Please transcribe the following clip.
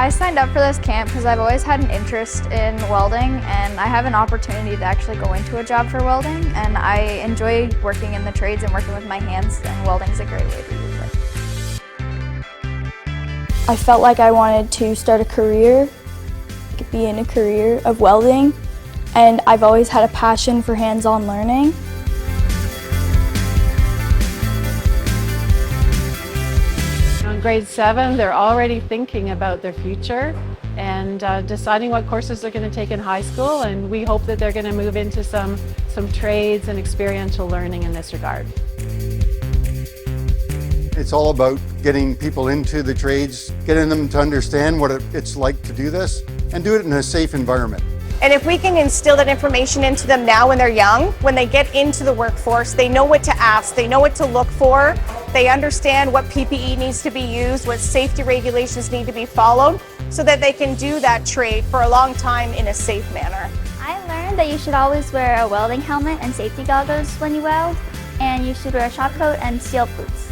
I signed up for this camp because I've always had an interest in welding, and I have an opportunity to actually go into a job for welding, and I enjoy working in the trades and working with my hands, and welding's a great way to use it. I felt like I wanted to start a career, be in a career of welding, and I've always had a passion for hands-on learning. In grade 7, they're already thinking about their future and deciding what courses they're going to take in high school, and we hope that they're going to move into some trades and experiential learning in this regard. It's all about getting people into the trades, getting them to understand what it's like to do this, and do it in a safe environment. And if we can instill that information into them now when they're young, when they get into the workforce, they know what to ask, they know what to look for, they understand what PPE needs to be used, what safety regulations need to be followed, so that they can do that trade for a long time in a safe manner. I learned that you should always wear a welding helmet and safety goggles when you weld, and you should wear a shop coat and steel boots.